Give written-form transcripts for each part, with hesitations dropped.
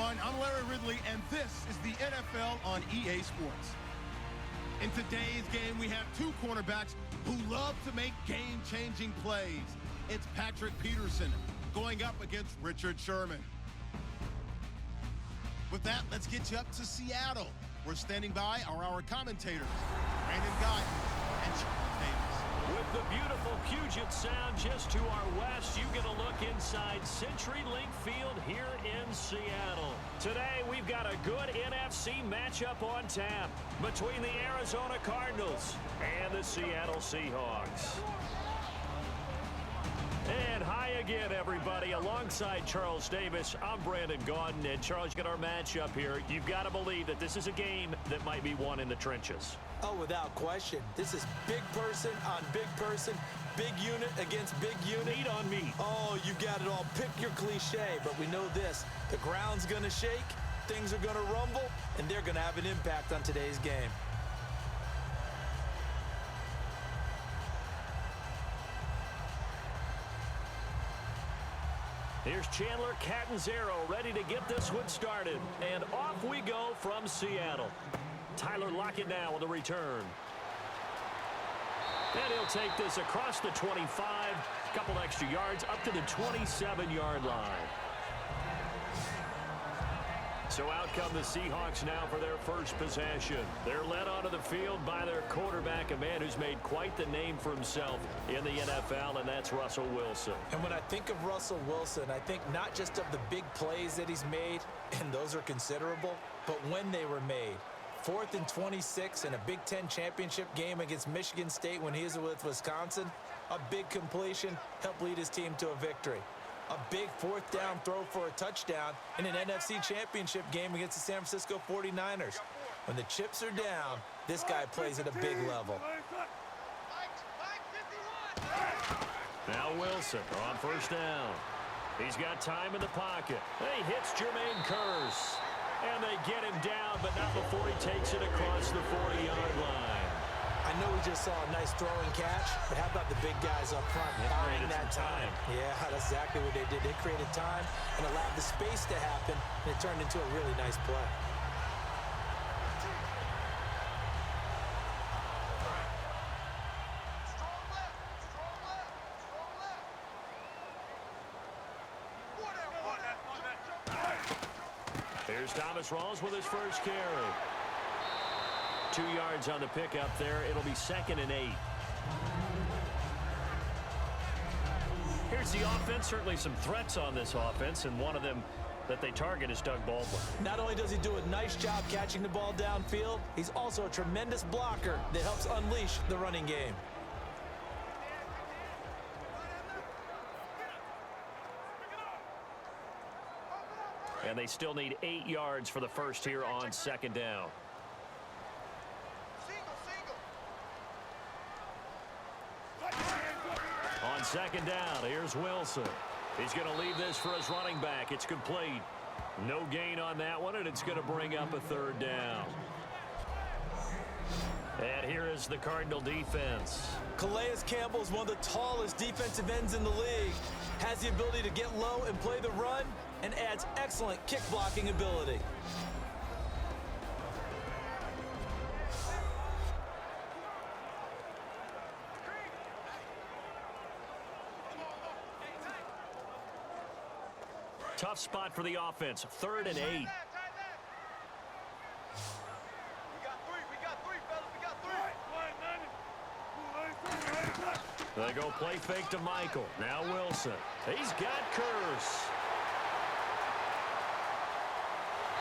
everyone. I'm Larry Ridley, and this is the NFL on EA Sports. In today's game, we have two cornerbacks who love to make game-changing plays. It's Patrick Peterson going up against Richard Sherman. With that, let's get you up to Seattle. We're standing by are our commentators, Brandon Guyton and Charles Davis. With the beautiful Puget Sound just to our west, you get a look inside CenturyLink Field here in Seattle. Today, we've got a good NFC matchup on tap between the Arizona Cardinals and the Seattle Seahawks. And hi again, everybody. Alongside Charles Davis, I'm Brandon Guyton. And Charles, get our matchup here. You've got to believe that this is a game that might be won in the trenches. Oh, without question. This is big person on big person, big unit against big unit. Meat on meat. Oh, you got it all. Pick your cliche, but we know this. The ground's going to shake, things are going to rumble, and they're going to have an impact on today's game. Here's Chandler Catanzaro ready to get this one started. And off we go from Seattle. Tyler Lockett now with a return. And he'll take this across the 25. Couple extra yards up to the 27-yard line. So out come the Seahawks now for their first possession. They're led onto the field by their quarterback, a man who's made quite the name for himself in the NFL, and that's Russell Wilson. And when I think of Russell Wilson, I think not just of the big plays that he's made, and those are considerable, but when they were made. 4th and 26 in a Big Ten championship game against Michigan State when he was with Wisconsin. A big completion helped lead his team to a victory. A big 4th down throw for a touchdown in an NFC championship game against the San Francisco 49ers. When the chips are down, this guy plays at a big level. Now Wilson on first down. He's got time in the pocket. He hits Jermaine Kearse. And they get him down, but not before he takes it across the 40-yard line. I know we just saw a nice throwing catch, but how about the big guys up front buying that time? Yeah, that's exactly what they did. They created time and allowed the space to happen, and it turned into a really nice play. Here's Thomas Rawls with his first carry. 2 yards on the pickup there. It'll be 2nd and 8. Here's the offense. Certainly some threats on this offense, and one of them that they target is Doug Baldwin. Not only does he do a nice job catching the ball downfield, he's also a tremendous blocker that helps unleash the running game. And they still need 8 yards for the first here on 2nd down. On 2nd down, here's Wilson. He's going to leave this for his running back. It's complete. No gain on that one, and it's going to bring up a 3rd down. And here is the Cardinal defense. Calais Campbell is one of the tallest defensive ends in the league. Has the ability to get low and play the run, and adds excellent kick blocking ability. Tough spot for the offense. 3rd and 8. They go play fake to Michael. Now Wilson. He's got Kearse.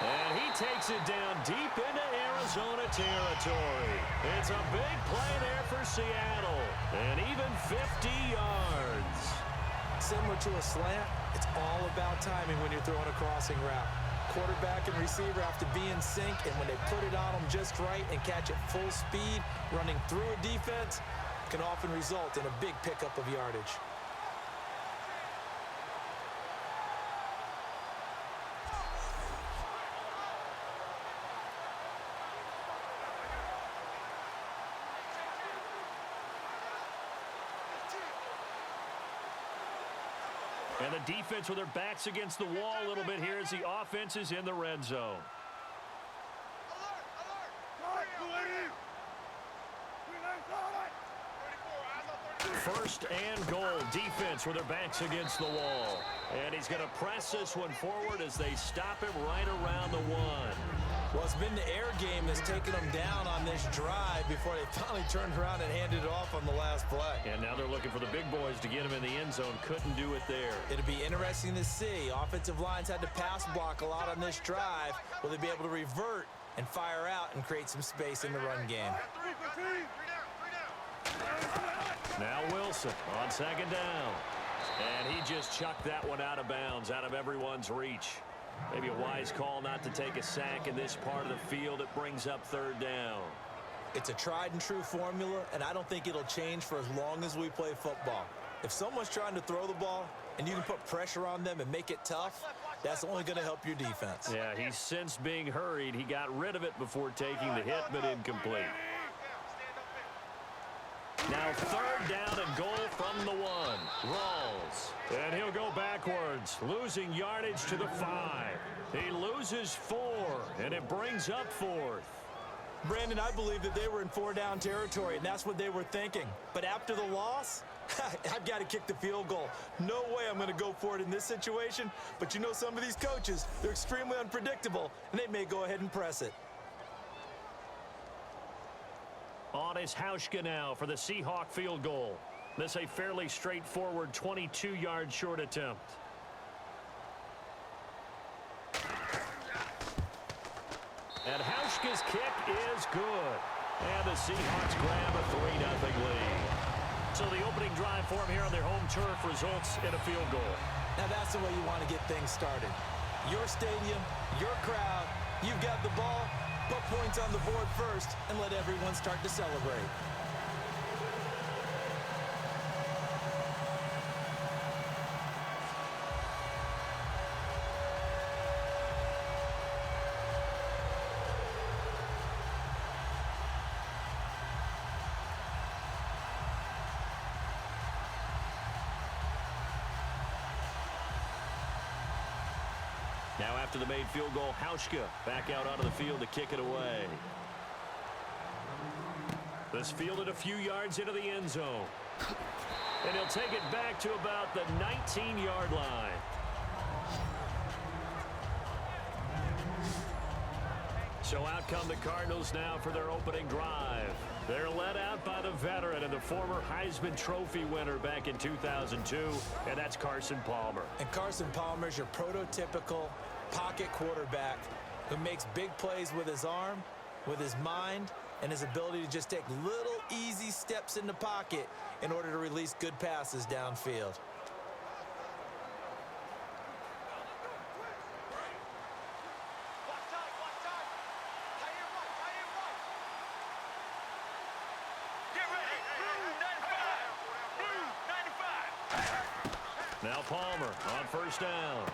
And he takes it down deep into Arizona territory. It's a big play there for Seattle. And even 50 yards. Similar to a slant, it's all about timing when you're throwing a crossing route. Quarterback and receiver have to be in sync, and when they put it on them just right and catch it full speed, running through a defense, can often result in a big pickup of yardage. And the defense with their backs against the wall a little bit here as the offense is in the red zone. First and goal, defense with their backs against the wall. And he's going to press this one forward as they stop him right around the 1. Well, it's been the air game that's taken them down on this drive before they finally turned around and handed it off on the last play. And now they're looking for the big boys to get him in the end zone. Couldn't do it there. It'll be interesting to see. Offensive lines had to pass block a lot on this drive. Will they be able to revert and fire out and create some space in the run game? Now Wilson on second down. And he just chucked that one out of bounds, out of everyone's reach. Maybe a wise call not to take a sack in this part of the field. It brings up third down. It's a tried and true formula, and I don't think it'll change for as long as we play football. If someone's trying to throw the ball and you can put pressure on them and make it tough, that's only going to help your defense. Yeah, he's since being hurried. He got rid of it before taking the hit, but incomplete. Now third down and goal from the 1. Rawls. And he'll go backwards, losing yardage to the 5. He loses 4, and it brings up 4th. Brandon, I believe that they were in 4-down territory, and that's what they were thinking. But after the loss, I've got to kick the field goal. No way I'm going to go for it in this situation. But you know some of these coaches, they're extremely unpredictable, and they may go ahead and press it. On is Hauschka now for the Seahawk field goal. This a fairly straightforward 22-yard short attempt. And Hauschka's kick is good. And the Seahawks grab a 3-0 lead. So the opening drive for them here on their home turf results in a field goal. Now that's the way you want to get things started. Your stadium, your crowd, you've got the ball. Put points on the board first and let everyone start to celebrate. Now after the made field goal, Hauschka back out onto the field to kick it away. This fielded a few yards into the end zone. And he'll take it back to about the 19-yard line. So out come the Cardinals now for their opening drive. They're led out by the veteran and the former Heisman Trophy winner back in 2002, and that's Carson Palmer. And Carson Palmer is your prototypical pocket quarterback who makes big plays with his arm, with his mind, and his ability to just take little easy steps in the pocket in order to release good passes downfield. Now Palmer on first down.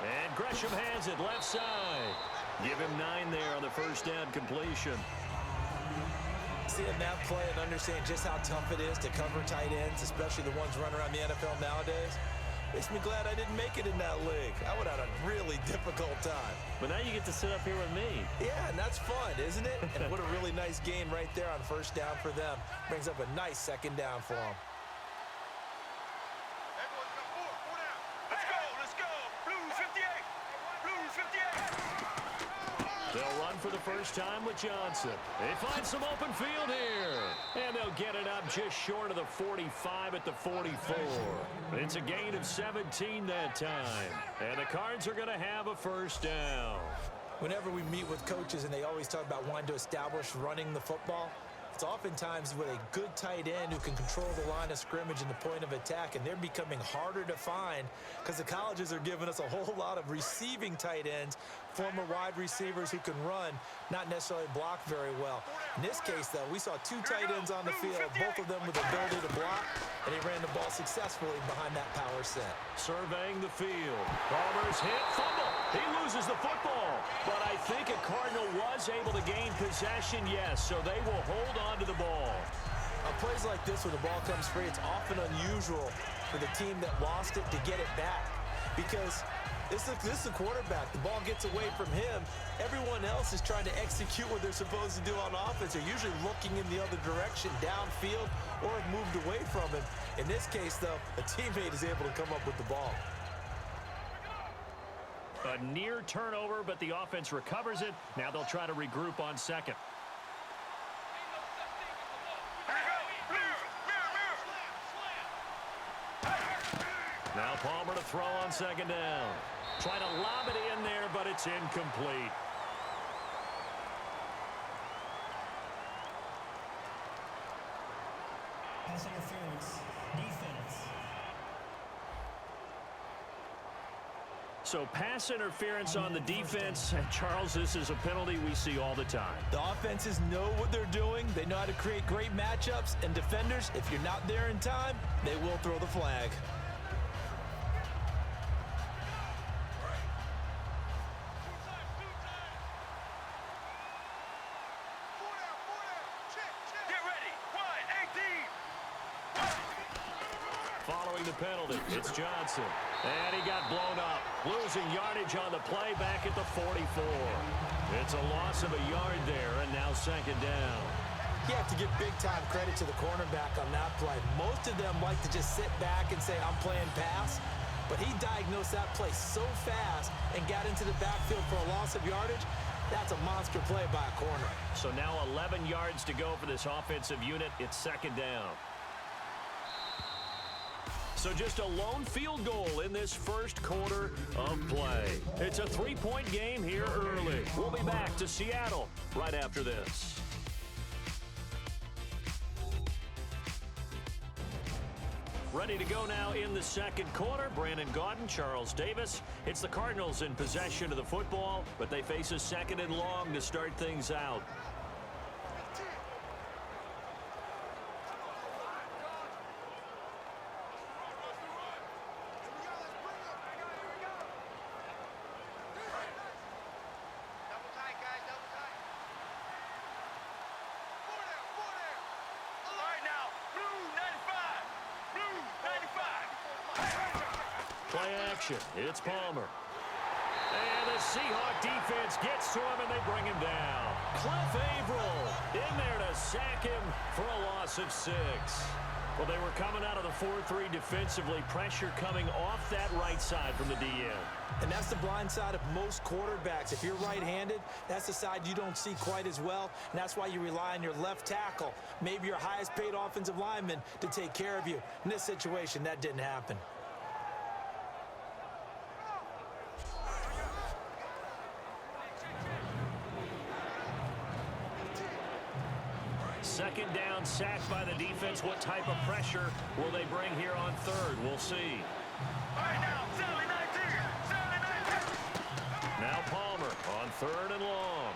And Gresham has it left side. Give him 9 there on the first down completion. Seeing that play and understand just how tough it is to cover tight ends, especially the ones running around the NFL nowadays, makes me glad I didn't make it in that league. I would have had a really difficult time. But now you get to sit up here with me. Yeah, and that's fun, isn't it? And what a really nice gain right there on first down for them. Brings up a nice second down for them. They'll run for the first time with Johnson. They find some open field here. And they'll get it up just short of the 45 at the 44. It's a gain of 17 that time. And the Cards are going to have a first down. Whenever we meet with coaches and they always talk about wanting to establish running the football, it's oftentimes with a good tight end who can control the line of scrimmage and the point of attack, and they're becoming harder to find because the colleges are giving us a whole lot of receiving tight ends, former wide receivers who can run, not necessarily block very well. In this case, though, we saw 2 tight ends on the field, both of them with the ability to block, and he ran the ball successfully behind that power set. Surveying the field. Palmer's hit, fumble. He loses the football. But I think a Cardinal was able to gain possession, yes, so they will hold on to the ball. On plays like this, when the ball comes free, it's often unusual for the team that lost it to get it back. because this is the quarterback. The ball gets away from him. Everyone else is trying to execute what they're supposed to do on offense. They're usually looking in the other direction, downfield, or have moved away from him. In this case, though, a teammate is able to come up with the ball. A near turnover, but the offense recovers it. Now they'll try to regroup on second. Now Palmer to throw on second down. Try to lob it in there, but it's incomplete. Pass interference, defense. So pass interference on the defense. And Charles, this is a penalty we see all the time. The offenses know what they're doing. They know how to create great matchups. And defenders, if you're not there in time, they will throw the flag. Following the penalty, it's Johnson. And he got blown up. Losing yardage on the play back at the 44. It's a loss of a yard there, and now second down. You have to give big-time credit to the cornerback on that play. Most of them like to just sit back and say, I'm playing pass. But he diagnosed that play so fast and got into the backfield for a loss of yardage. That's a monster play by a corner. So now 11 yards to go for this offensive unit. It's second down. So just a lone field goal in this first quarter of play. It's a three-point game here early. We'll be back to Seattle right after this. Ready to go now in the second quarter. Brandon Gaudin, Charles Davis. It's the Cardinals in possession of the football, but they face a second and long to start things out. Play action. It's Palmer. And the Seahawk defense gets to him, and they bring him down. Cliff Averill in there to sack him for a loss of 6. Well, they were coming out of the 4-3 defensively. Pressure coming off that right side from the DN. And that's the blind side of most quarterbacks. If you're right-handed, that's the side you don't see quite as well. And that's why you rely on your left tackle, maybe your highest-paid offensive lineman, to take care of you. In this situation, that didn't happen. Second down, sacked by the defense. What type of pressure will they bring here on third? We'll see. Now Palmer on third and long.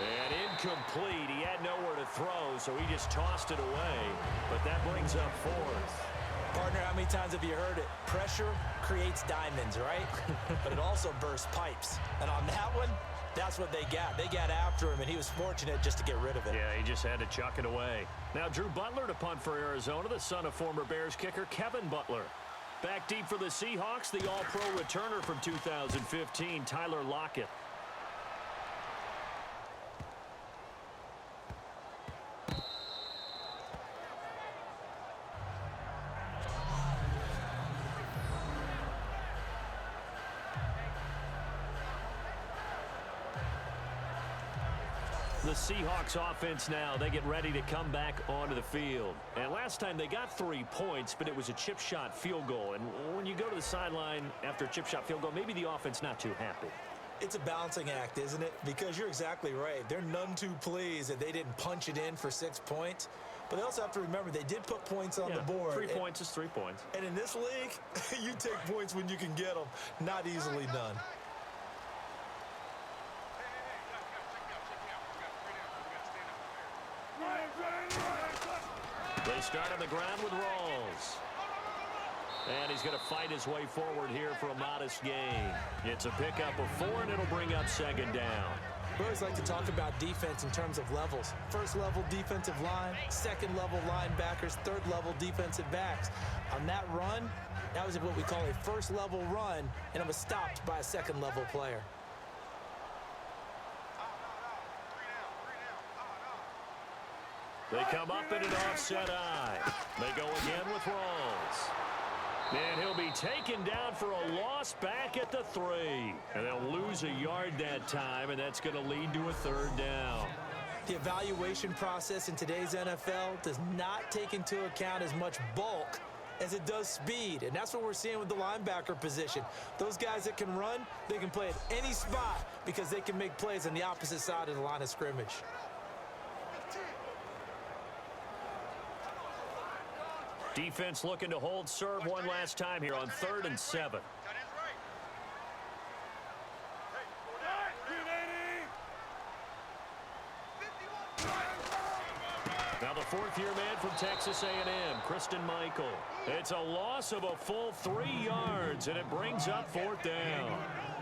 And incomplete. He had nowhere to throw, so he just tossed it away. But that brings up fourth. Partner, how many times have you heard it? Pressure creates diamonds, right? But it also bursts pipes. And on that one, that's what they got. They got after him, and he was fortunate just to get rid of it. Yeah, he just had to chuck it away. Now Drew Butler to punt for Arizona, the son of former Bears kicker Kevin Butler. Back deep for the Seahawks, the All-Pro returner from 2015, Tyler Lockett. The Seahawks offense now, they get ready to come back onto the field. And last time they got 3 points, but it was a chip shot field goal. And when you go to the sideline after a chip shot field goal, maybe the offense not too happy. It's a balancing act, isn't it? Because you're exactly right. They're none too pleased that they didn't punch it in for 6 points. But they also have to remember they did put points on the board. 3 points is 3 points. And in this league, you take points when you can get them. Not easily done. They start on the ground with Rawls. And he's going to fight his way forward here for a modest gain. It's a pickup of 4, and it'll bring up second down. We always like to talk about defense in terms of levels. First level defensive line, second level linebackers, third level defensive backs. On that run, that was what we call a first level run, and it was stopped by a second level player. They come up in an offset eye. They go again with Rawls. And he'll be taken down for a loss back at the 3. And they'll lose a yard that time, and that's going to lead to a third down. The evaluation process in today's NFL does not take into account as much bulk as it does speed. And that's what we're seeing with the linebacker position. Those guys that can run, they can play at any spot because they can make plays on the opposite side of the line of scrimmage. Defense looking to hold serve one last time here on 3rd and 7. Now the fourth-year man from Texas A&M, Christian Michael. It's a loss of a full 3 yards, and it brings up 4th down.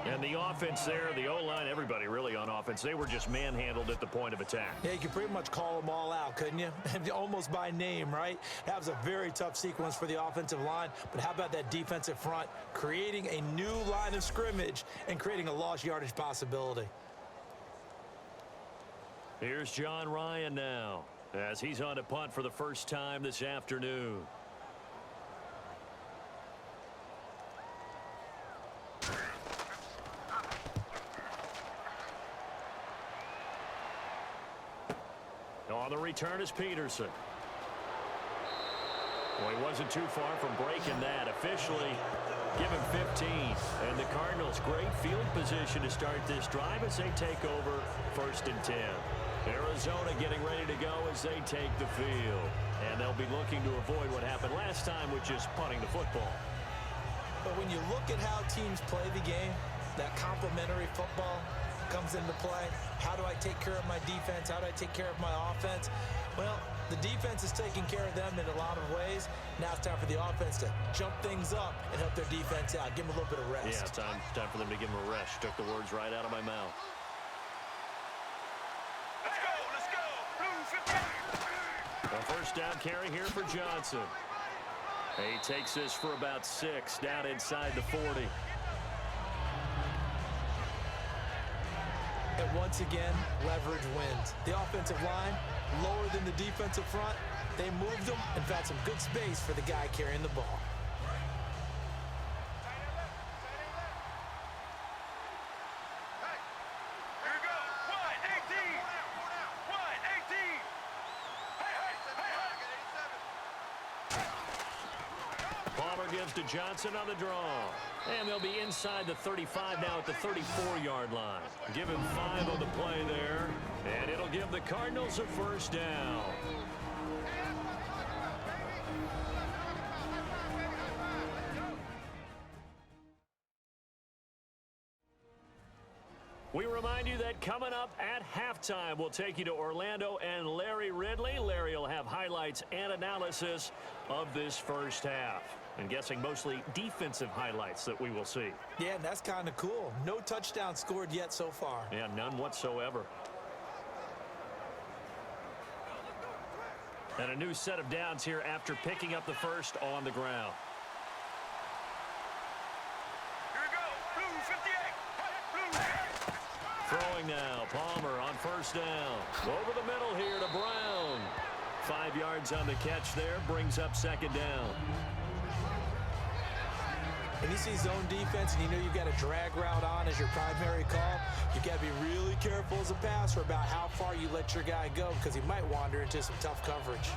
And the offense there, the O-line, everybody really on offense, they were just manhandled at the point of attack. Yeah, you could pretty much call them all out, couldn't you? Almost by name, right? That was a very tough sequence for the offensive line. But how about that defensive front creating a new line of scrimmage and creating a lost yardage possibility? Here's John Ryan now, as he's on to punt for the first time this afternoon. On the return is Peterson. Well, he wasn't too far from breaking that. Officially, give him 15. And the Cardinals, great field position to start this drive as they take over 1st and 10. Arizona getting ready to go as they take the field. And they'll be looking to avoid what happened last time, which is punting the football. But when you look at how teams play the game, that complementary football comes into play. How do I take care of my defense? How do I take care of my offense? Well, the defense is taking care of them in a lot of ways. Now it's time for the offense to jump things up and help their defense out. Give them a little bit of rest. Yeah, time for them to give them a rest. Took the words right out of my mouth. Let's go. Blue 58. A first down carry here for Johnson. He takes this for about 6 down inside the 40. And once again, leverage wins. The offensive line, lower than the defensive front. They moved them and found some good space for the guy carrying the ball. Here we go. 1-18. 1-18. Palmer gives to Johnson on the draw. And they'll be inside the 35 now at the 34-yard line. Give him 5 on the play there. And it'll give the Cardinals a first down. We remind you that coming up at halftime, we'll take you to Orlando and Larry Ridley. Larry will have highlights and analysis of this first half. I'm guessing mostly defensive highlights that we will see. Yeah, and that's kind of cool. No touchdown scored yet so far. Yeah, none whatsoever. And a new set of downs here after picking up the first on the ground. Here we go. Blue 58. Blue. Throwing now, Palmer on first down. Over the middle here to Brown. 5 yards on the catch there, brings up second down. When you see zone defense and you know you've got a drag route on as your primary call, you've got to be really careful as a passer about how far you let your guy go because he might wander into some tough coverage.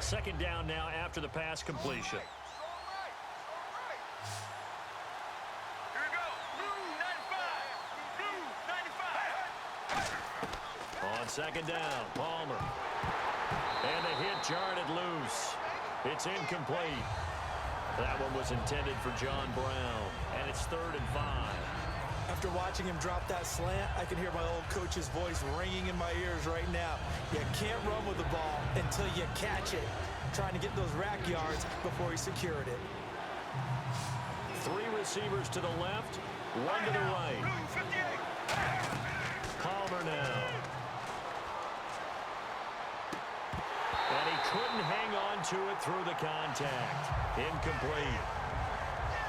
Second down now after the pass completion. Here we go. Blue 95. Blue 95. On second down, Palmer. And the hit jarred it loose. It's incomplete. That one was intended for John Brown, and it's 3rd and 5. After watching him drop that slant, I can hear my old coach's voice ringing in my ears right now. You can't run with the ball until you catch it. Trying to get those rack yards before he secured it. 3 receivers to the left, 1 to the right. Blue 58. Palmer now. And he couldn't hang on to it through the contact. Incomplete.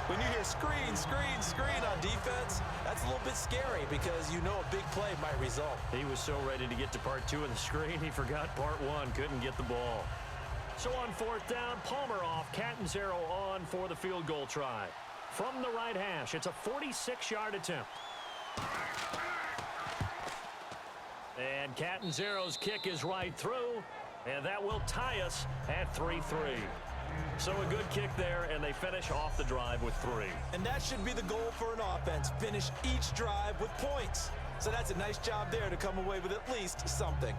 When you hear screen, screen, screen on defense, that's a little bit scary because you know a big play might result. He was so ready to get to part 2 of the screen, he forgot part 1, couldn't get the ball. So on 4th down, Palmer off, Catanzaro on for the field goal try. From the right hash, it's a 46-yard attempt. And Catanzaro's kick is right through, and that will tie us at 3-3. So a good kick there, and they finish off the drive with 3. And that should be the goal for an offense, finish each drive with points. So that's a nice job there to come away with at least something.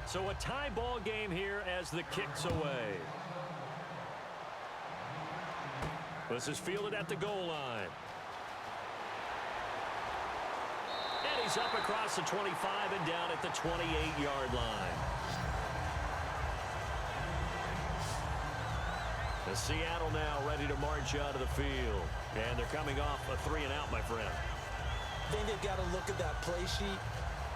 So a tie ball game here as the kick's away. This is fielded at the goal line. And he's up across the 25 and down at the 28-yard line. The Seattle now ready to march out of the field. And they're coming off a 3-and-out, my friend. I think they've got to look at that play sheet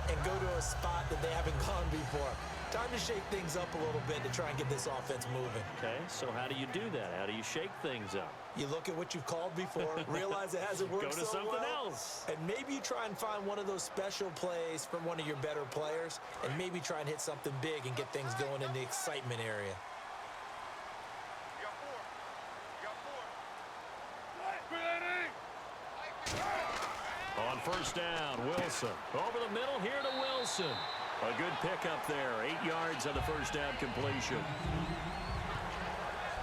and go to a spot that they haven't gone before. Time to shake things up a little bit to try and get this offense moving. Okay, so how do you do that? How do you shake things up? You look at what you've called before, realize it hasn't worked Go to so something well, else. and maybe you try and find one of those special plays from one of your better players, and maybe try and hit something big and get things going in the excitement area. On 1st down, Wilson. Over the middle here to Wilson. A good pickup there. 8 yards on the 1st down completion.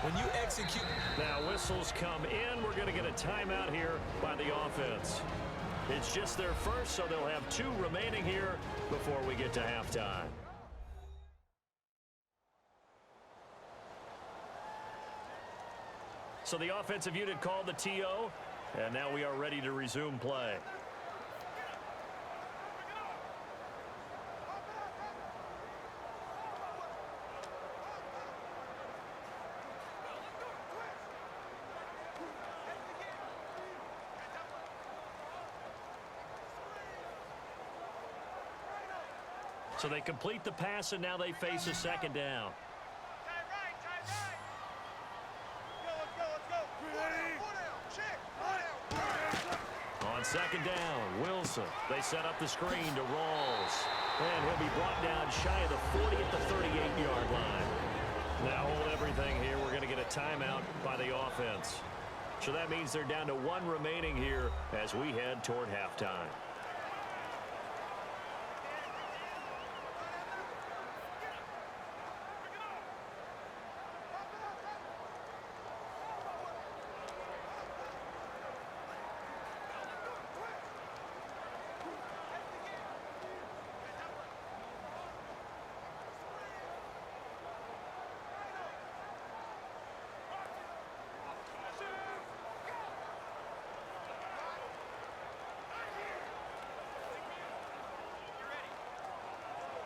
When you execute... Now whistles come in. We're going to get a timeout here by the offense. It's just their first, so they'll have 2 remaining here before we get to halftime. So the offensive unit called the TO, and now we are ready to resume play. So they complete the pass, and now they face a 2nd down. On 2nd down, Wilson. They set up the screen to Rawls. And he'll be brought down shy of the 40 at the 38-yard line. Now hold everything here. We're going to get a timeout by the offense. So that means they're down to 1 remaining here as we head toward halftime.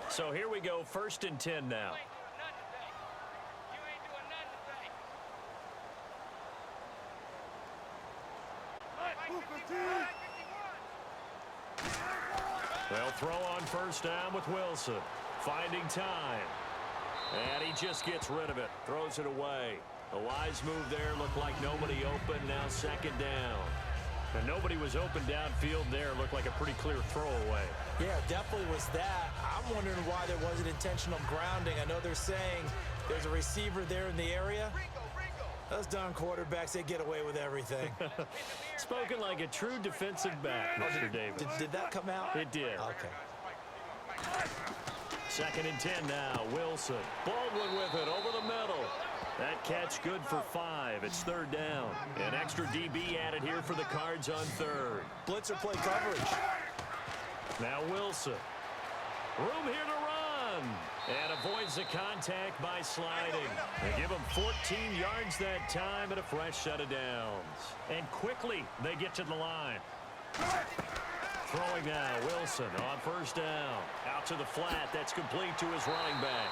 So here we go, 1st and 10 now. They'll throw on 1st down with Wilson. Finding time. And he just gets rid of it. Throws it away. A wise move there. Looked like nobody open. Now 2nd down. And nobody was open downfield there. Looked like a pretty clear throwaway. Yeah, definitely was that. I'm wondering why there wasn't intentional grounding. I know they're saying there's a receiver there in the area. Those darn quarterbacks, they get away with everything. Spoken like a true defensive back, Mr. Davis. Did that come out? It did. Okay. 2nd and 10 now. Wilson. Baldwin with it over the middle. That catch good for 5. It's 3rd down. An extra DB added here for the Cards on 3rd. Blitzer play coverage. Now Wilson. Room here to run. And avoids the contact by sliding. They give him 14 yards that time and a fresh set of downs. And quickly they get to the line. Throwing now, Wilson on first down. Out to the flat. That's complete to his running back.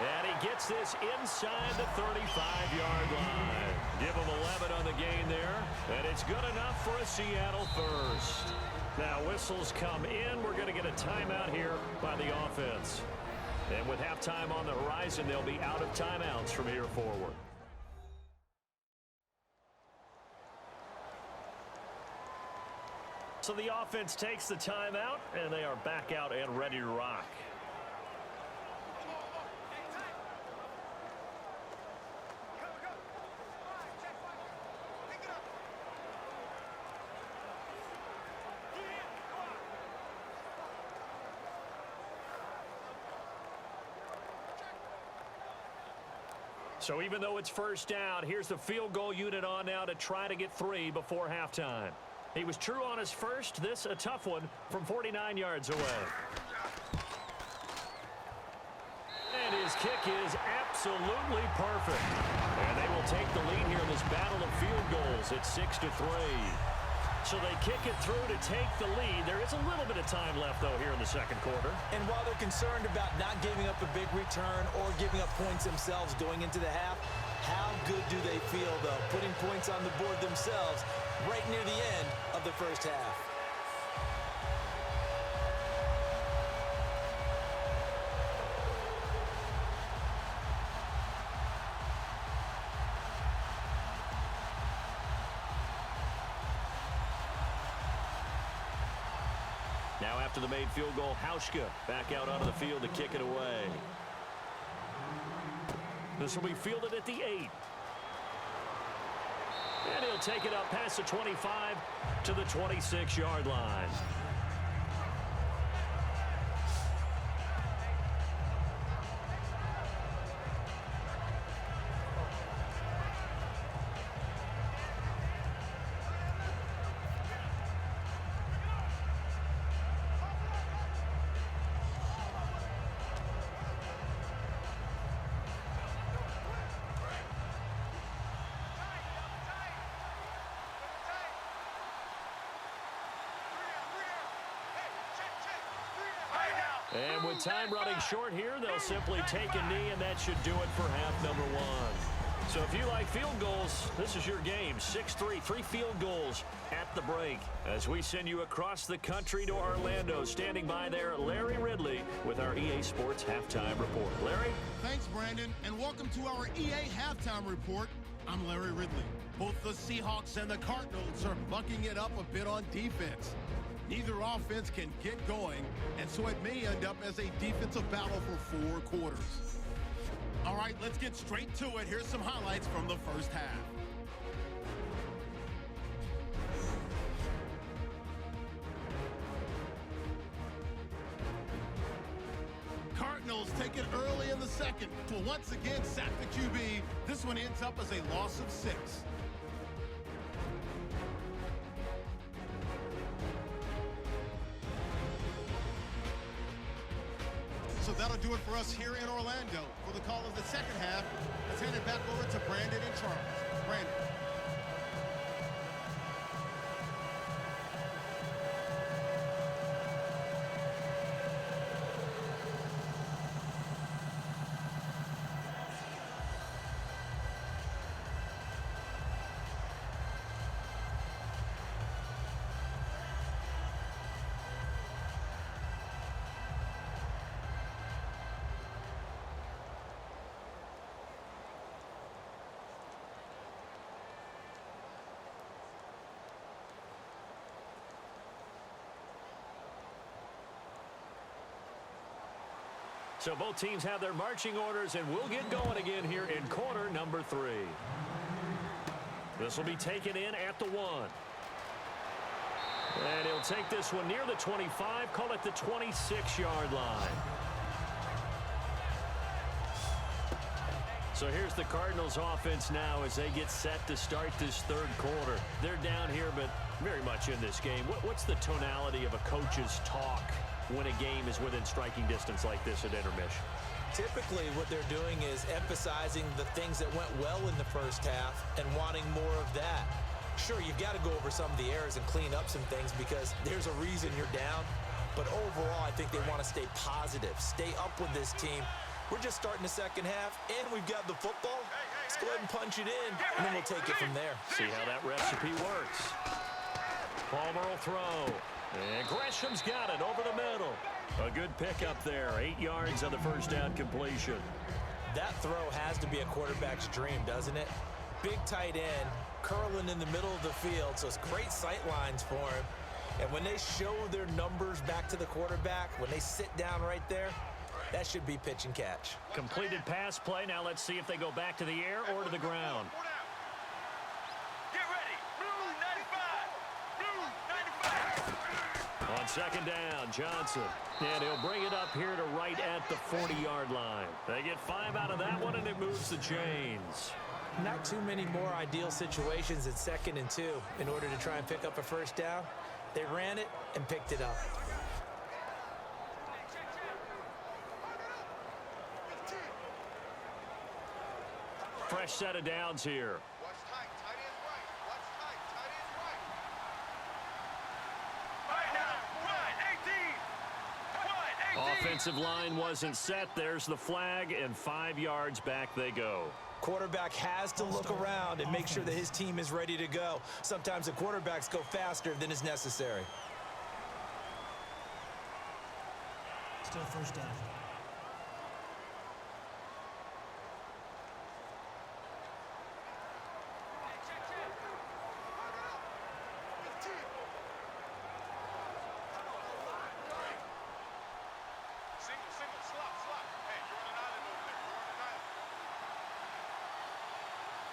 And he gets this inside the 35-yard line. Give him 11 on the gain there. And it's good enough for a Seattle first. Now whistles come in. We're going to get a timeout here by the offense. And with halftime on the horizon, they'll be out of timeouts from here forward. So the offense takes the timeout, and they are back out and ready to rock. So even though it's first down, here's the field goal unit on now to try to get 3 before halftime. He was true on his first. This a tough one from 49 yards away. And his kick is absolutely perfect. And they will take the lead here in this battle of field goals at 6-3. So they kick it through to take the lead. There is a little bit of time left, though, here in the second quarter. And while they're concerned about not giving up a big return or giving up points themselves going into the half, how good do they feel, though, putting points on the board themselves right near the end of the first half? Now after the made field goal, Hauschka back out onto the field to kick it away. This will be fielded at the 8. And he'll take it up past the 25 to the 26-yard line. And with time running short here, they'll simply take a knee, and that should do it for half number 1. So if you like field goals, this is your game. 6-3, 3 field goals at the break. As we send you across the country to Orlando, standing by there, Larry Ridley with our EA Sports Halftime Report. Larry? Thanks, Brandon, and welcome to our EA Halftime Report. I'm Larry Ridley. Both the Seahawks and the Cardinals are bucking it up a bit on defense. Neither offense can get going, and so it may end up as a defensive battle for 4 quarters. All right, let's get straight to it. Here's some highlights from the first half. Cardinals take it early in the second. Will once again sack the QB. This one ends up as a loss of 6. So that'll do it for us here in Orlando. For the call of the second half, let's hand it back over to Brandon and Charles. Brandon. So both teams have their marching orders, and we'll get going again here in quarter number 3. This will be taken in at the 1. And he'll take this one near the 25, call it the 26-yard line. So here's the Cardinals offense now as they get set to start this third quarter. They're down here, but very much in this game. What's the tonality of a coach's talk when a game is within striking distance like this at intermission? Typically, what they're doing is emphasizing the things that went well in the first half and wanting more of that. Sure, you've got to go over some of the errors and clean up some things because there's a reason you're down. But overall, I think they want to stay positive, stay up with this team. We're just starting the second half, and we've got the football. Let's go ahead and punch it in, and then we'll take it from there. See how that recipe works. Palmer will throw. And Gresham's got it over the middle. A good pickup there. 8 yards on the first down completion. That throw has to be a quarterback's dream, doesn't it? Big tight end, curling in the middle of the field, so it's great sight lines for him. And when they show their numbers back to the quarterback, when they sit down right there, that should be pitch and catch. Completed pass play. Now let's see if they go back to the air or to the ground. Get ready. Blue 95. Blue 95. On second down, Johnson. And he'll bring it up here to right at the 40-yard line. They get 5 out of that one, and it moves the chains. Not too many more ideal situations at 2nd and 2 in order to try and pick up a first down. They ran it and picked it up. Fresh set of downs here. Watch tight. Tight end's right. Watch tight. Tight end's right. Right now. Right. 18. Right. 18. Offensive line wasn't set. There's the flag, and 5 yards back they go. Quarterback has to look around and make sure that his team is ready to go. Sometimes the quarterbacks go faster than is necessary. Still first down. Single, slot. Hey, you're on an island over there. You're on an island.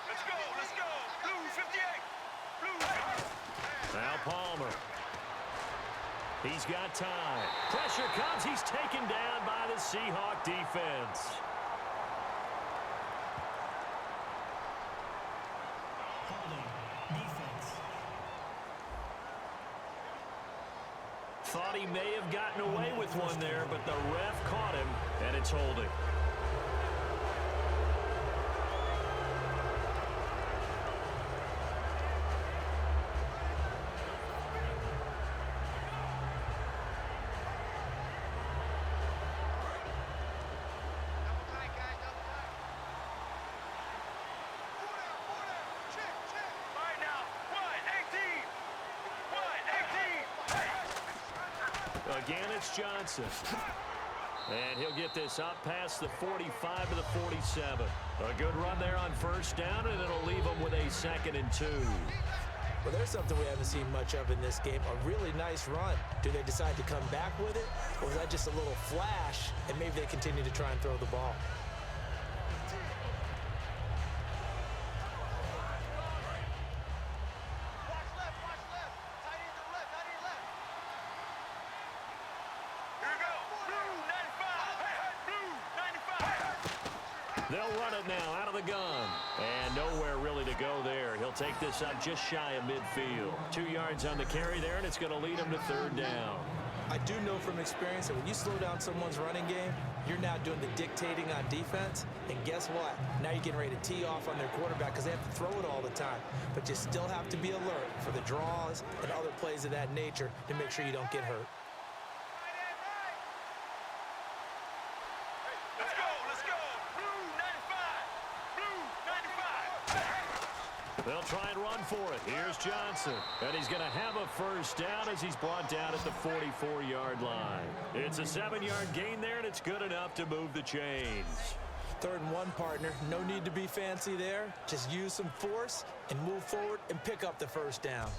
Let's go. Blue 58. Blue 58. Now Palmer. He's got time. Pressure comes. He's taken down by the Seahawk defense. Holding. Defense. Thought he may have gotten away with one there, but the ref caught him, and it's holding. Again, it's Johnson. And he'll get this up past the 45 to the 47. A good run there on first down, and it'll leave them with a 2nd and 2. Well, there's something we haven't seen much of in this game. A really nice run. Do they decide to come back with it? Or was that just a little flash, and maybe they continue to try and throw the ball? They'll run it now out of the gun. And nowhere really to go there. He'll take this up just shy of midfield. 2 yards on the carry there, and it's going to lead him to 3rd down. I do know from experience that when you slow down someone's running game, you're now doing the dictating on defense. And guess what? Now you're getting ready to tee off on their quarterback because they have to throw it all the time. But you still have to be alert for the draws and other plays of that nature to make sure you don't get hurt. They'll try and run for it. Here's Johnson. And he's going to have a first down as he's brought down at the 44-yard line. It's a 7-yard gain there, and it's good enough to move the chains. 3rd and 1, partner. No need to be fancy there. Just use some force and move forward and pick up the first down.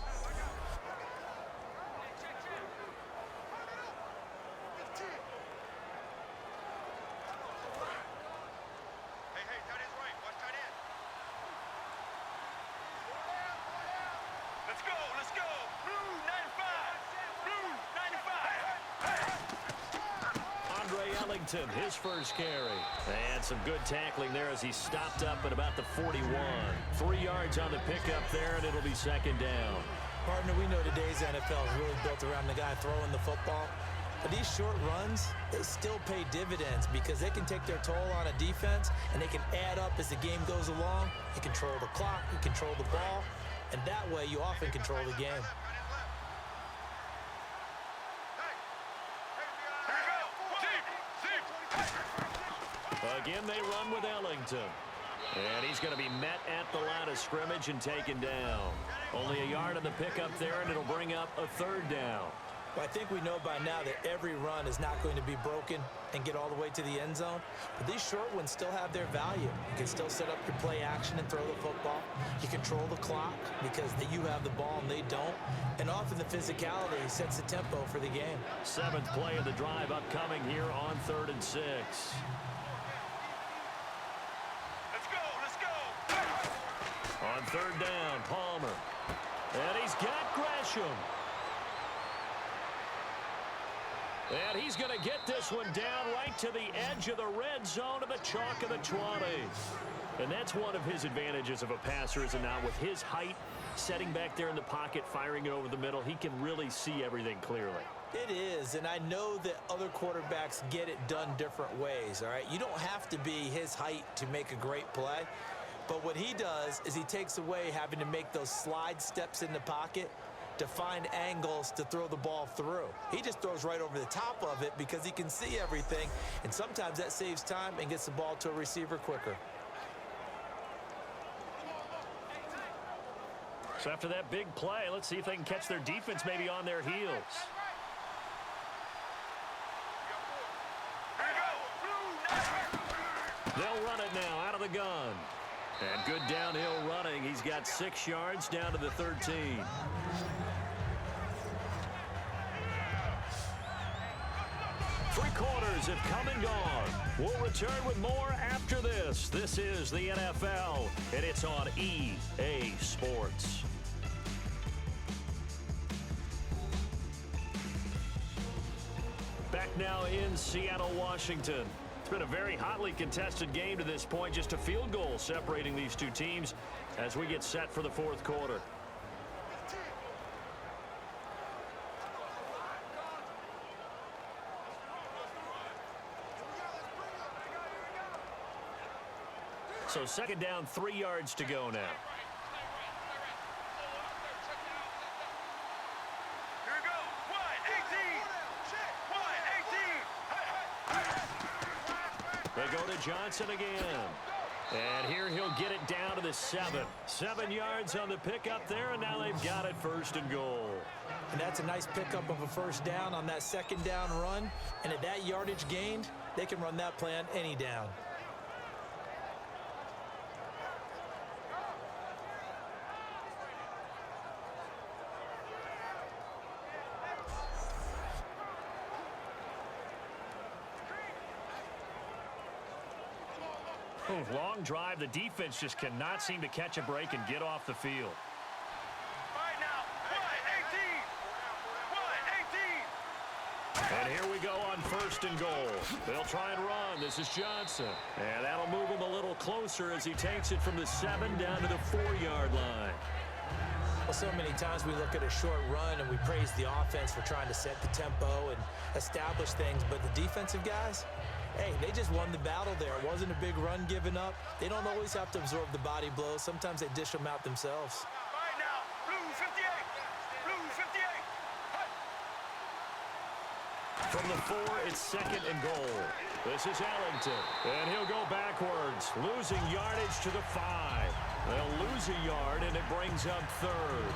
Let's go. Blue 95. Andre Ellington, his first carry. And some good tackling there as he stopped up at about the 41. 3 yards on the pickup there, and it'll be 2nd down. Partner, we know today's NFL is really built around the guy throwing the football. But these short runs, they still pay dividends because they can take their toll on a defense, and they can add up as the game goes along. You control the clock, you control the ball, and that way you often control the game. Again, they run with Ellington. And he's going to be met at the line of scrimmage and taken down. Only a yard on the pickup there, and it'll bring up a third down. Well, I think we know by now that every run is not going to be broken and get all the way to the end zone. But these short ones still have their value. You can still set up your play action and throw the football. You control the clock because you have the ball and they don't. And often the physicality sets the tempo for the game. 7th play of the drive upcoming here on 3rd and 6. On 3rd down, Palmer. And he's got Gresham. And he's going to get this one down right to the edge of the red zone of the chalk of the 20. And that's one of his advantages of a passer, is it not? With his height, setting back there in the pocket, firing it over the middle, he can really see everything clearly. It is, and I know that other quarterbacks get it done different ways, all right? You don't have to be his height to make a great play. But what he does is he takes away having to make those slide steps in the pocket to find angles to throw the ball through. He just throws right over the top of it because he can see everything, and sometimes that saves time and gets the ball to a receiver quicker. So after that big play, let's see if they can catch their defense maybe on their heels. They'll run it now out of the gun. And good downhill running. He's got 6 yards down to the 13. Three quarters have come and gone. We'll return with more after this. This is the NFL, and it's on EA Sports. Back now in Seattle, Washington. It's been a very hotly contested game to this point. Just a field goal separating these two teams as we get set for the 4th quarter. So 2nd down, 3 yards to go now. They go to Johnson again. And here he'll get it down to the 7. 7 yards on the pickup there, and now they've got it 1st and goal. And that's a nice pickup of a 1st down on that 2nd down run. And at that yardage gained, they can run that play on any down. Long drive. The defense just cannot seem to catch a break and get off the field. And here we go on 1st and goal. They'll try and run. This is Johnson. And that'll move him a little closer as he takes it from the 7 down to the 4-yard line. Well, so many times we look at a short run and we praise the offense for trying to set the tempo and establish things. But the defensive guys, hey, they just won the battle there. It wasn't a big run given up. They don't always have to absorb the body blows. Sometimes they dish them out themselves. From the 4, it's 2nd and goal. This is Ellington, and he'll go backwards, losing yardage to the 5. They'll lose a yard, and it brings up 3rd.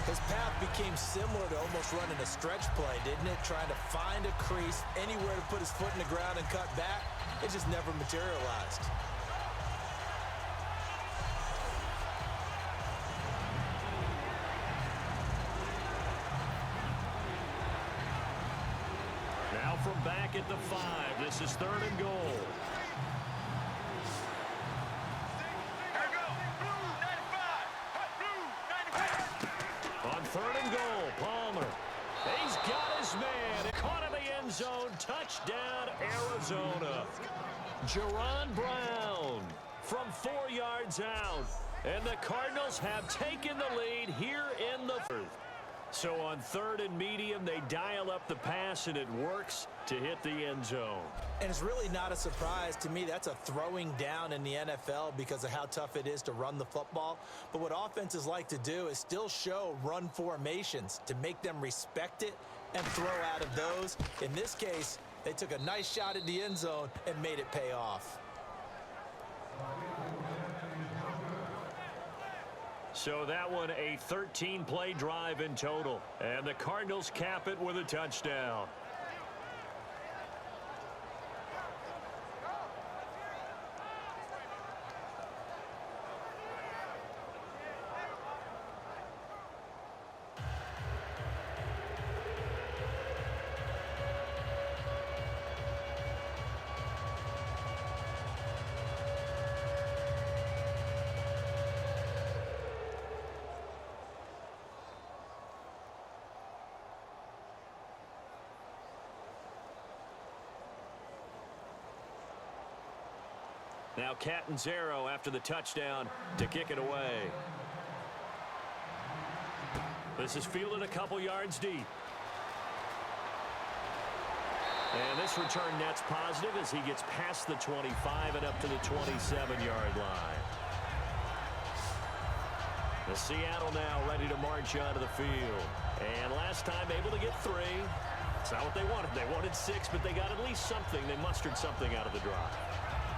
His path became similar to almost running a stretch play, didn't it? Trying to find a crease, anywhere to put his foot in the ground and cut back. It just never materialized. Now from back at the 5, this is 3rd and goal. On 3rd and goal, Palmer. He's got his man. Caught in the end zone. Touchdown, Arizona. Jerron Brown from 4 yards out. And the Cardinals have taken the lead here in the 3rd. So on 3rd and medium, they dial up the pass, and it works to hit the end zone. And it's really not a surprise to me. That's a throwing down in the NFL because of how tough it is to run the football. But what offenses like to do is still show run formations to make them respect it and throw out of those. In this case, they took a nice shot at the end zone and made it pay off. So that one, a 13-play drive in total. And the Cardinals cap it with a touchdown. Now Catanzaro after the touchdown to kick it away. This is fielded a couple yards deep. And this return net's positive as he gets past the 25 and up to the 27-yard line. The Seattle now ready to march onto the field. And last time able to get 3. It's not what they wanted. They wanted 6, but they got at least something. They mustered something out of the drive.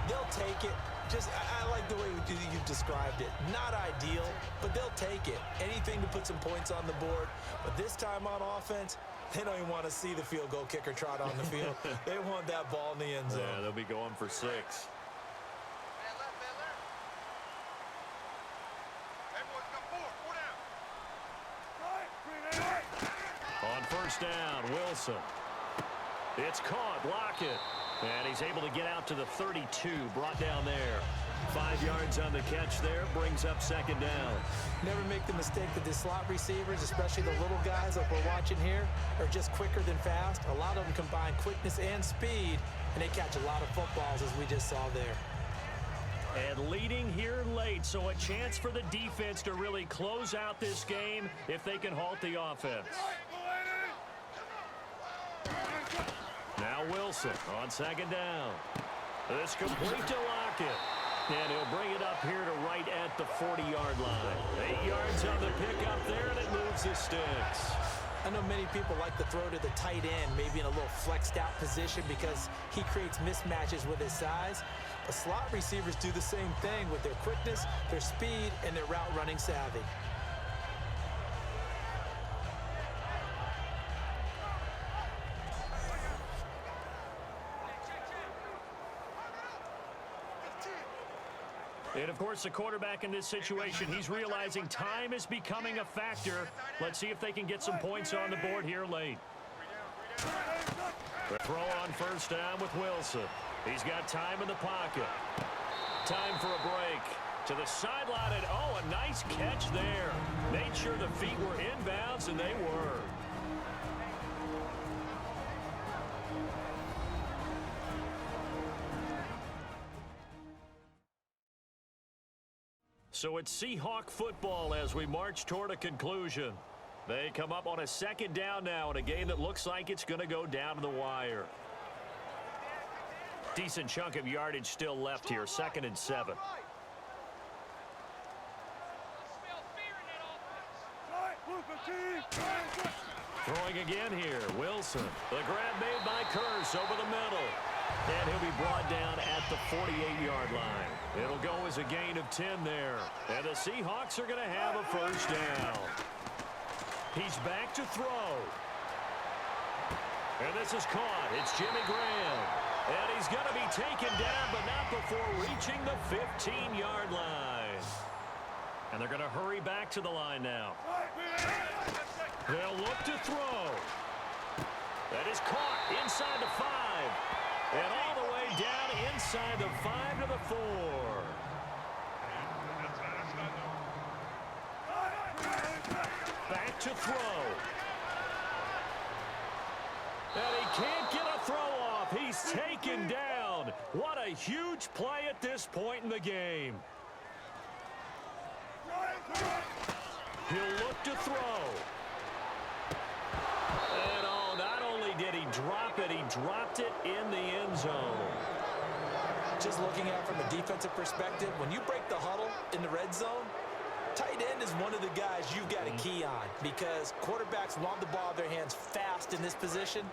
They'll take it. I like the way you described it. Not ideal, but they'll take it. Anything to put some points on the board. But this time on offense, they don't even want to see the field goal kicker trot on the field. They want that ball in the end zone. Yeah, they'll be going for 6. On 1st down, Wilson. It's caught. Lockett. And he's able to get out to the 32, brought down there. 5 yards on the catch there, brings up 2nd down. Never make the mistake that the slot receivers, especially the little guys like we're watching here, are just quicker than fast. A lot of them combine quickness and speed, and they catch a lot of footballs, as we just saw there. And leading here late, so a chance for the defense to really close out this game if they can halt the offense. Now Wilson on 2nd down. This complete to Lockett. And he'll bring it up here to right at the 40-yard line. 8 yards on the pickup there, and it moves the sticks. I know many people like to throw to the tight end, maybe in a little flexed out position because he creates mismatches with his size. But slot receivers do the same thing with their quickness, their speed, and their route running savvy. And, of course, the quarterback in this situation, he's realizing time is becoming a factor. Let's see if they can get some points on the board here late. The throw on 1st down with Wilson. He's got time in the pocket. Time for a break. To the sideline, and oh, a nice catch there. Made sure the feet were inbounds, and they were. So it's Seahawk football as we march toward a conclusion. They come up on a 2nd down now in a game that looks like it's going to go down to the wire. Decent chunk of yardage still left here, 2nd and 7. Throwing again here, Wilson. The grab made by Curse over the middle. And he'll be brought down at the 48-yard line. It'll go as a gain of 10 there. And the Seahawks are going to have a 1st down. He's back to throw. And this is caught. It's Jimmy Graham. And he's going to be taken down, but not before reaching the 15-yard line. And they're going to hurry back to the line now. They'll look to throw. That is caught inside the 5. And all the way down inside the 5 to the 4. Back to throw. And he can't get a throw off. He's taken down. What a huge play at this point in the game. He'll look to throw. drop it. He dropped it in the end zone. Just looking at it from a defensive perspective, when you break the huddle in the red zone, tight end is one of the guys you've got to key on because quarterbacks want the ball in their hands fast in this position,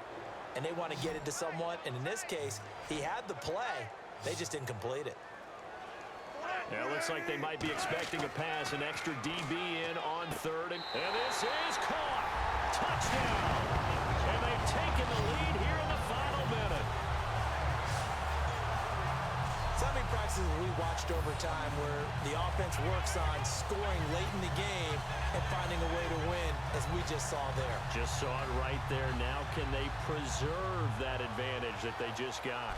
and they want to get it to someone. And in this case, he had the play. They just didn't complete it. Yeah, it looks like they might be expecting a pass, an extra DB in on third. And this is caught. Touchdown. And they've taken the lead here in the final minute. So many practices we watched over time where the offense works on scoring late in the game and finding a way to win, as we just saw there. Just saw it right there. Now can they preserve that advantage that they just got?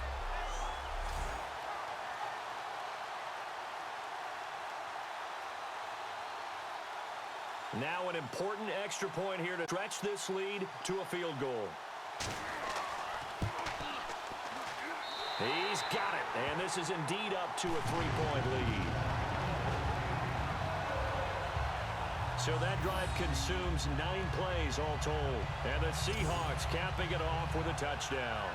Now an important extra point here to stretch this lead to a field goal. He's got it, and this is indeed up to a 3-point lead. So that drive consumes 9 plays all told, and the Seahawks capping it off with a touchdown.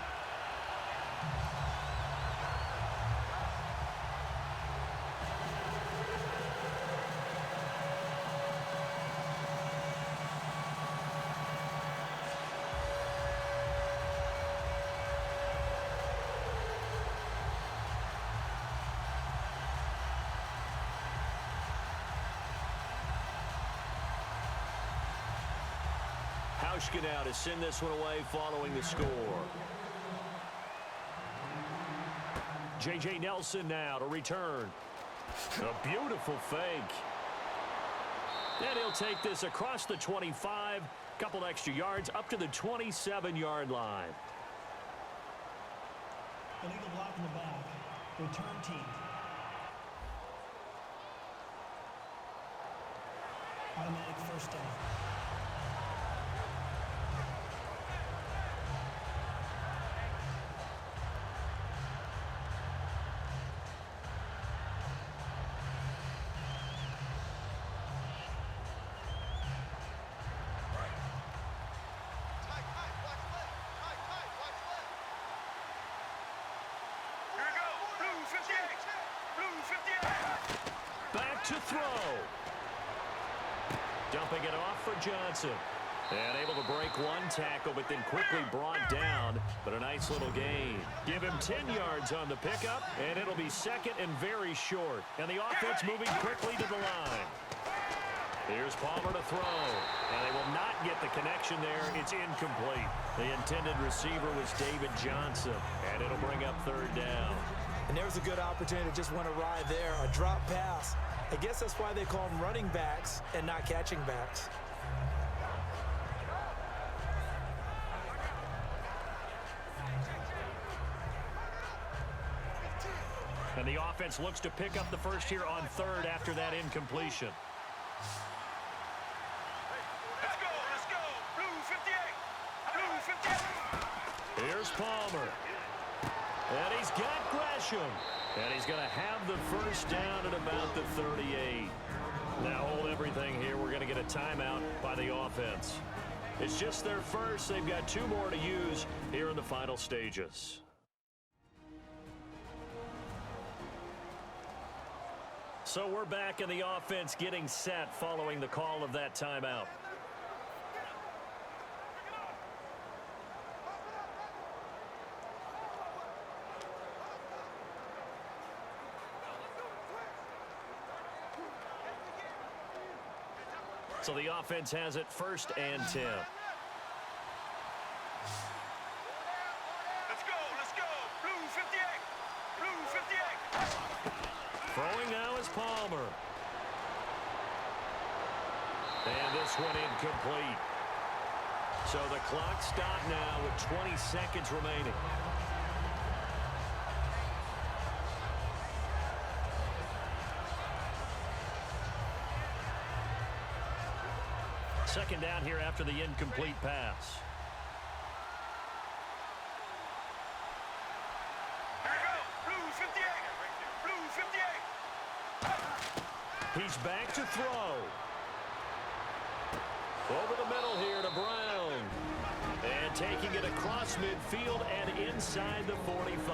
Now to send this one away following the score. J.J. Nelson now to return. A beautiful fake. And he'll take this across the 25, couple extra yards up to the 27-yard line. Illegal block in the back. Return team. Automatic first down. Back to throw. Dumping it off for Johnson. And able to break one tackle, but then quickly brought down. But a nice little gain. Give him 10 yards on the pickup, and it'll be second and very short. And the offense moving quickly to the line. Here's Palmer to throw. And they will not get the connection there. It's incomplete. The intended receiver was David Johnson. And it'll bring up third down. And there was a good opportunity to just went awry there. A drop pass. I guess that's why they call them running backs and not catching backs. And the offense looks to pick up the first here on third after that incompletion. Let's go. Blue 58. Here's Palmer. And he's got Gresham. And he's going to have the first down at about the 38. Now hold everything here. We're going to get a timeout by the offense. It's just their first. They've got 2 more to use here in the final stages. So we're back in the offense getting set following the call of that timeout. So the offense has it first and 10. Let's go. Blue 58. Throwing now is Palmer. And this one incomplete. So the clock stopped now with 20 seconds remaining. Second down here after the incomplete pass. Here we go. Blue 58. He's back to throw. Over the middle here to Brown. And taking it across midfield and inside the 45.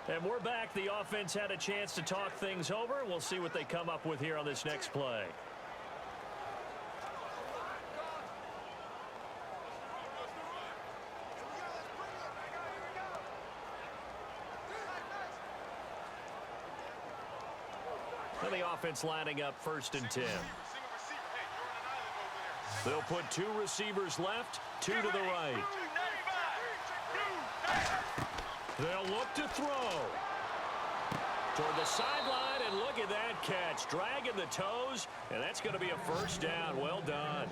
And we're back. The offense had a chance to talk things over. We'll see what they come up with here on this next play. And the offense lining up 1st and 10. They'll put 2 receivers left, 2 to the right. They'll look to throw. Toward the sideline, and look at that catch. Dragging the toes, and that's going to be a 1st down. Well done.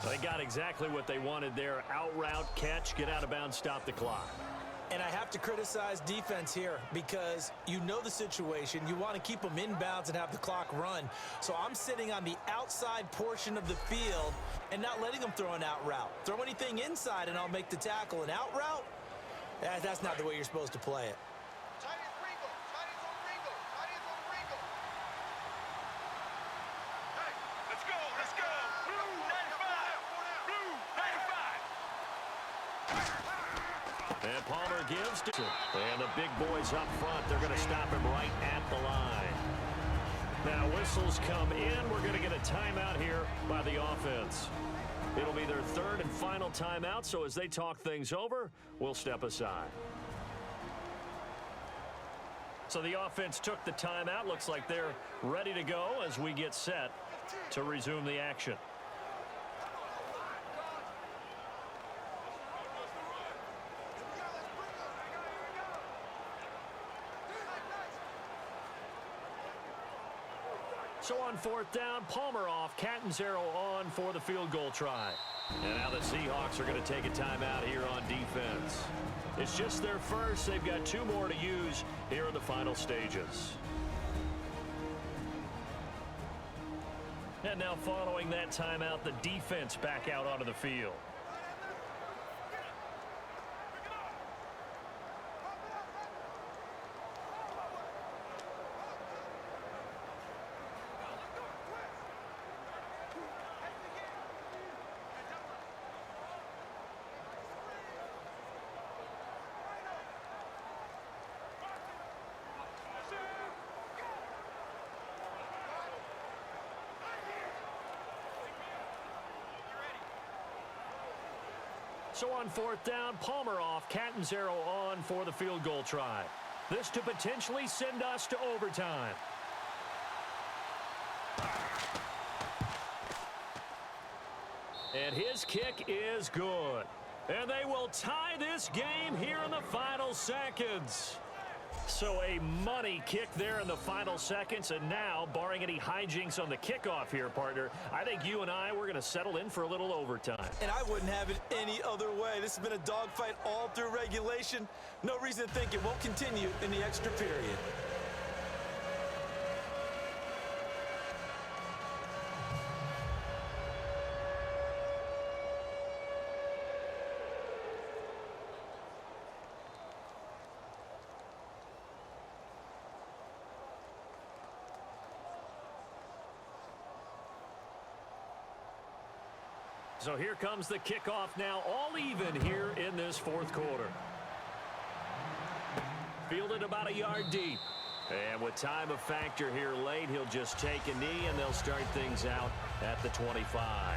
They got exactly what they wanted there. Out route, catch, get out of bounds, stop the clock. And I have to criticize defense here because you know the situation. You want to keep them inbounds and have the clock run. So I'm sitting on the outside portion of the field and not letting them throw an out route. Throw anything inside and I'll make the tackle. An out route? That's not the way you're supposed to play it. Let's go. Blue 95. Blue 95. And Palmer gives to him. And the big boys up front, they're going to stop him right at the line. Now whistles come in. We're going to get a timeout here by the offense. It'll be their 3rd and final timeout, so as they talk things over, we'll step aside. So the offense took the timeout. Looks like they're ready to go as we get set to resume the action. So on 4th down, Palmer off, Catanzaro on for the field goal try. And now the Seahawks are going to take a timeout here on defense. It's just their first. They've got 2 more to use here in the final stages. And now following that timeout, the defense back out onto the field. So on 4th down, Palmer off, Catanzaro on for the field goal try. This to potentially send us to overtime. And his kick is good. And they will tie this game here in the final seconds. So a money kick there in the final seconds. And now, barring any hijinks on the kickoff here, partner, I think you and we're going to settle in for a little overtime. And I wouldn't have it any other way. This has been a dogfight all through regulation. No reason to think it won't continue in the extra period. So here comes the kickoff now, all even here in this 4th quarter. Fielded about a yard deep. And with time of factor here late, he'll just take a knee and they'll start things out at the 25.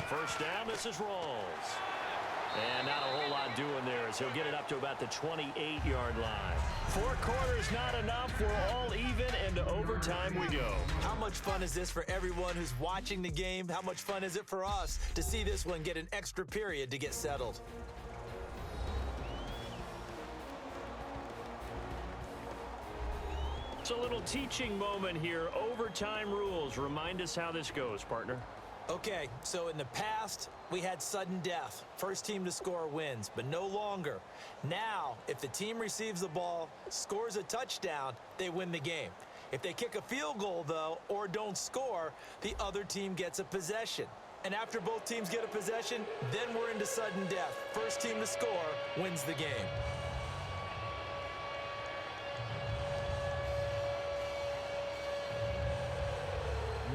First down, this is Rawls. And not a whole lot doing there as he'll get it up to about the 28-yard line. 4 quarters not enough. We're all even, and to overtime we go. How much fun is this for everyone who's watching the game? How much fun is it for us to see this one get an extra period to get settled? It's a little teaching moment here. Overtime rules. Remind us how this goes, partner. Okay, so in the past, we had sudden death. First team to score wins, but no longer. Now, if the team receives the ball, scores a touchdown, they win the game. If they kick a field goal, though, or don't score, the other team gets a possession. And after both teams get a possession, then we're into sudden death. First team to score wins the game.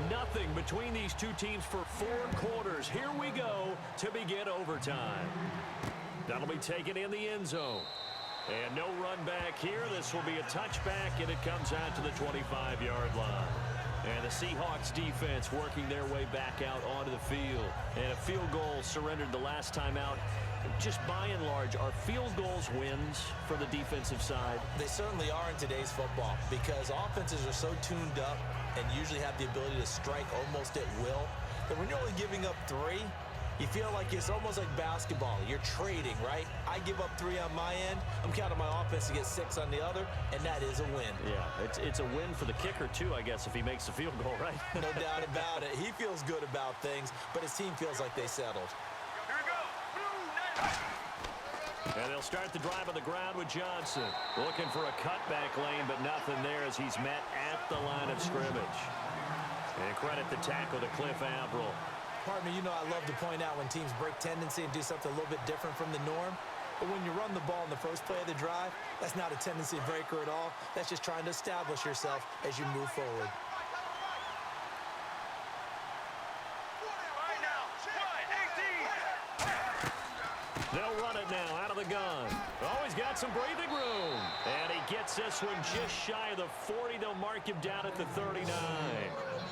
Nothing between these two teams for 4 quarters. Here we go to begin overtime. That'll be taken in the end zone. And no run back here. This will be a touchback, and it comes out to the 25-yard line. And the Seahawks defense working their way back out onto the field. And a field goal surrendered the last time out. Just by and large, are field goals wins for the defensive side? They certainly are in today's football because offenses are so tuned up and usually have the ability to strike almost at will that when you're only giving up 3, you feel like it's almost like basketball. You're trading, right? I give up 3 on my end. I'm counting my offense to get 6 on the other, and that is a win. Yeah, it's a win for the kicker, too, I guess, if he makes the field goal, right? No doubt about it. He feels good about things, but his team feels like they settled. Here we go. And they'll start the drive on the ground with Johnson. Looking for a cutback lane, but nothing there as he's met at the line of scrimmage. And credit the tackle to Cliff Averill. Partner, you know I love to point out when teams break tendency and do something a little bit different from the norm. But when you run the ball in the first play of the drive, that's not a tendency breaker at all. That's just trying to establish yourself as you move forward. They'll run it now out of the gun. Oh, he's got some breathing room. And he gets this one just shy of the 40. They'll mark him down at the 39.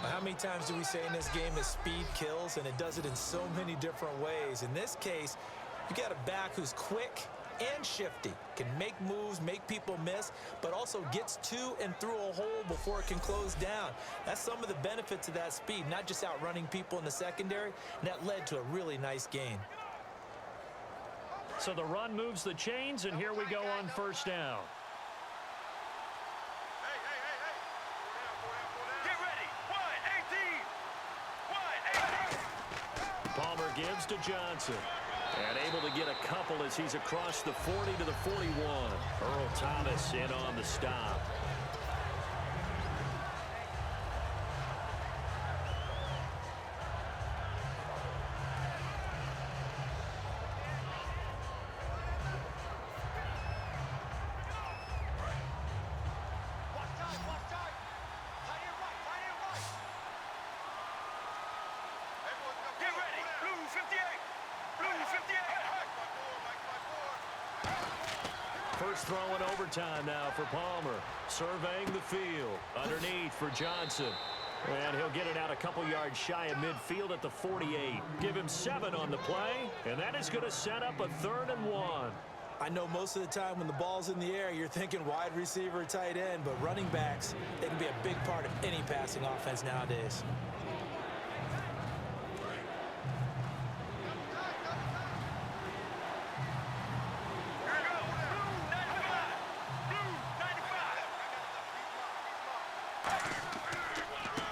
How many times do we say in this game that speed kills, and it does it in so many different ways? In this case, you got a back who's quick and shifty, can make moves, make people miss, but also gets to and through a hole before it can close down. That's some of the benefits of that speed, not just outrunning people in the secondary, and that led to a really nice gain. So the run moves the chains, and here we go on first down. Get ready. 1-18. Palmer gives to Johnson. And able to get a couple as he's across the 40 to the 41. Earl Thomas in on the stop. First throw in overtime now for Palmer. Surveying the field. Underneath for Johnson. And he'll get it out a couple yards shy of midfield at the 48. Give him 7 on the play. And that is going to set up a 3rd and 1. I know most of the time when the ball's in the air, you're thinking wide receiver, tight end, but running backs, they can be a big part of any passing offense nowadays.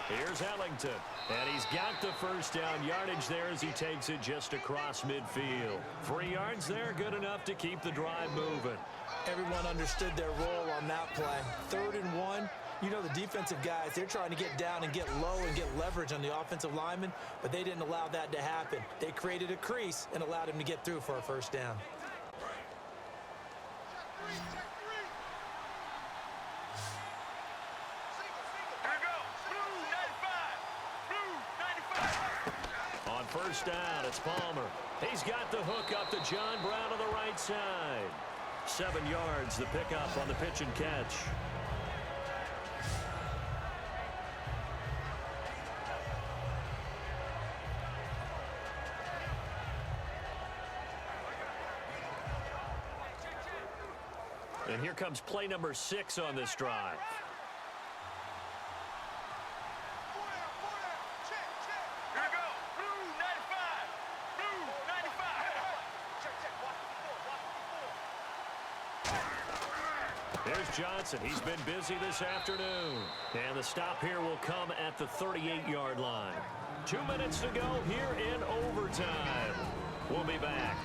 Here's Ellington, and he's got the first down yardage there as he takes it just across midfield. 3 yards there, good enough to keep the drive moving. Everyone understood their role on that play. 3rd and 1, you know the defensive guys, they're trying to get down and get low and get leverage on the offensive lineman, but they didn't allow that to happen. They created a crease and allowed him to get through for a first down. First down, it's Palmer. He's got the hook up to John Brown on the right side. 7 yards, the pickup on the pitch and catch. And here comes play number 6 on this drive. Here's Johnson. He's been busy this afternoon. And the stop here will come at the 38-yard line. 2 minutes to go here in overtime. We'll be back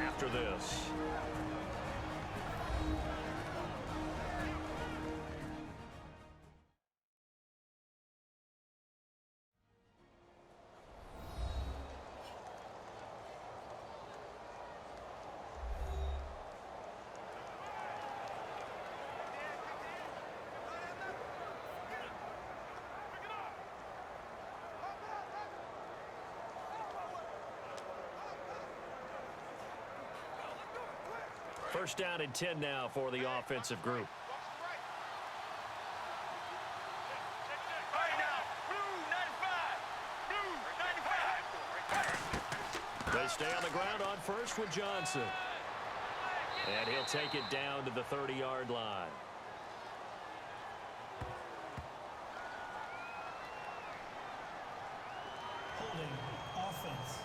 after this. First down and 10 now for the offensive group. They stay on the ground on first with Johnson. And he'll take it down to the 30-yard line. Holding offense.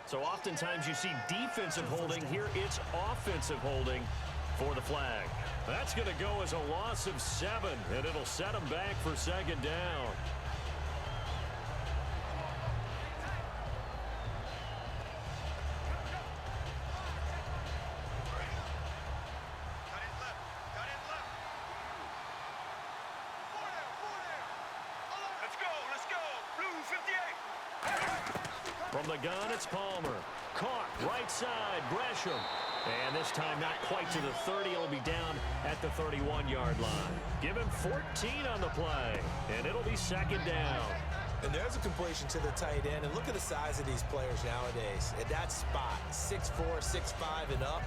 So oftentimes you see defensive holding. Here it's offensive holding for the flag. That's going to go as a loss of 7, and it'll set them back for second down. Let's go. Blue 58. From the gun, it's Palmer. Caught, right side, Gresham. And this time not quite to the 30. It'll be down at the 31-yard line. Give him 14 on the play, and it'll be second down. And there's a completion to the tight end. And look at the size of these players nowadays. At that spot, 6'4", 6'5", and up.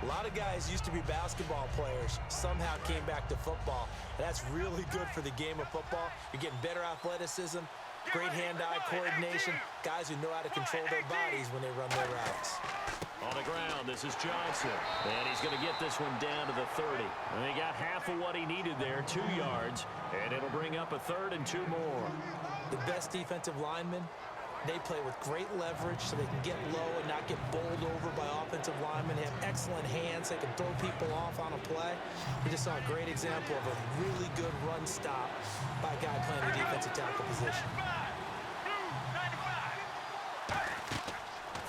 A lot of guys used to be basketball players, somehow came back to football. And that's really good for the game of football. You're getting better athleticism, great hand-eye coordination, guys who know how to control their bodies when they run their routes. On the ground, this is Johnson. And he's going to get this one down to the 30. And he got half of what he needed there, 2 yards. And it'll bring up a 3rd and 2 more. The best defensive linemen, they play with great leverage so they can get low and not get bowled over by offensive linemen. They have excellent hands. They can throw people off on a play. We just saw a great example of a really good run stop by a guy playing the defensive tackle position.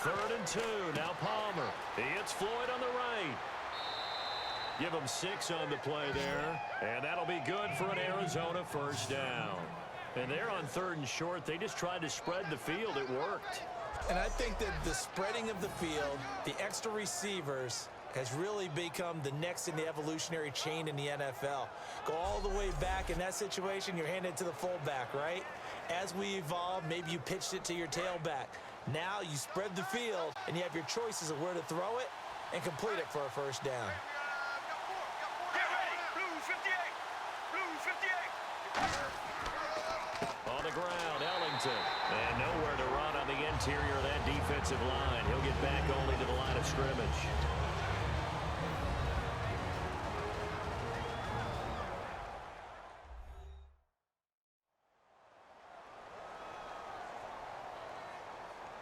3rd and 2. Now Palmer. He hits Floyd on the right. Give him 6 on the play there. And that'll be good for an Arizona first down. And they're on 3rd and short. They just tried to spread the field. It worked. And I think that the spreading of the field, the extra receivers, has really become the next in the evolutionary chain in the NFL. Go all the way back in that situation, you're handed to the fullback, right? As we evolve, maybe you pitched it to your tailback. Now you spread the field, and you have your choices of where to throw it and complete it for a first down. Get ready. Blue 58. Blue 58. On the ground, Ellington. And nowhere to run on the interior of that defensive line. He'll get back only to the line of scrimmage.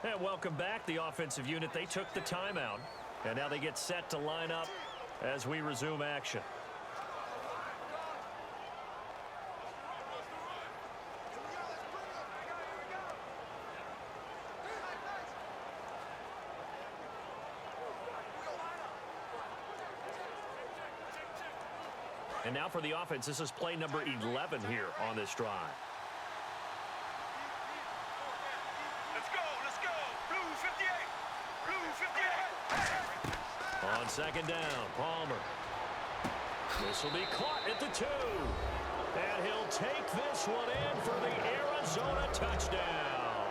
And welcome back, the offensive unit. They took the timeout, and now they get set to line up as we resume action. And now for the offense, this is play number 11 here on this drive. On second down, Palmer. This will be caught at the 2. And he'll take this one in for the Arizona touchdown.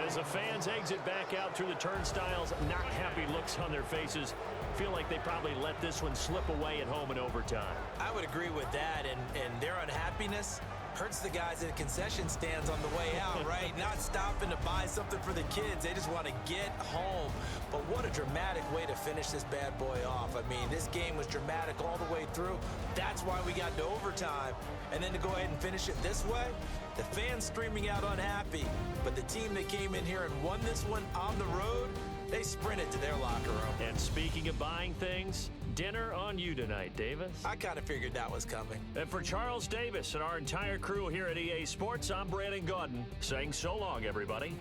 As the fans exit back out through the turnstiles, not happy looks on their faces. Feel like they probably let this one slip away at home in overtime. I would agree with that, and their unhappiness hurts the guys at the concession stands on the way out, right? Not stopping to buy something for the kids. They just want to get home. But what a dramatic way to finish this bad boy off. I mean, this game was dramatic all the way through. That's why we got to overtime. And then to go ahead and finish it this way, the fans streaming out unhappy. But the team that came in here and won this one on the road, they sprinted to their locker room. And speaking of buying things, dinner on you tonight, Davis. I kind of figured that was coming. And for Charles Davis and our entire crew here at EA Sports, I'm Brandon Gaudin saying so long, everybody.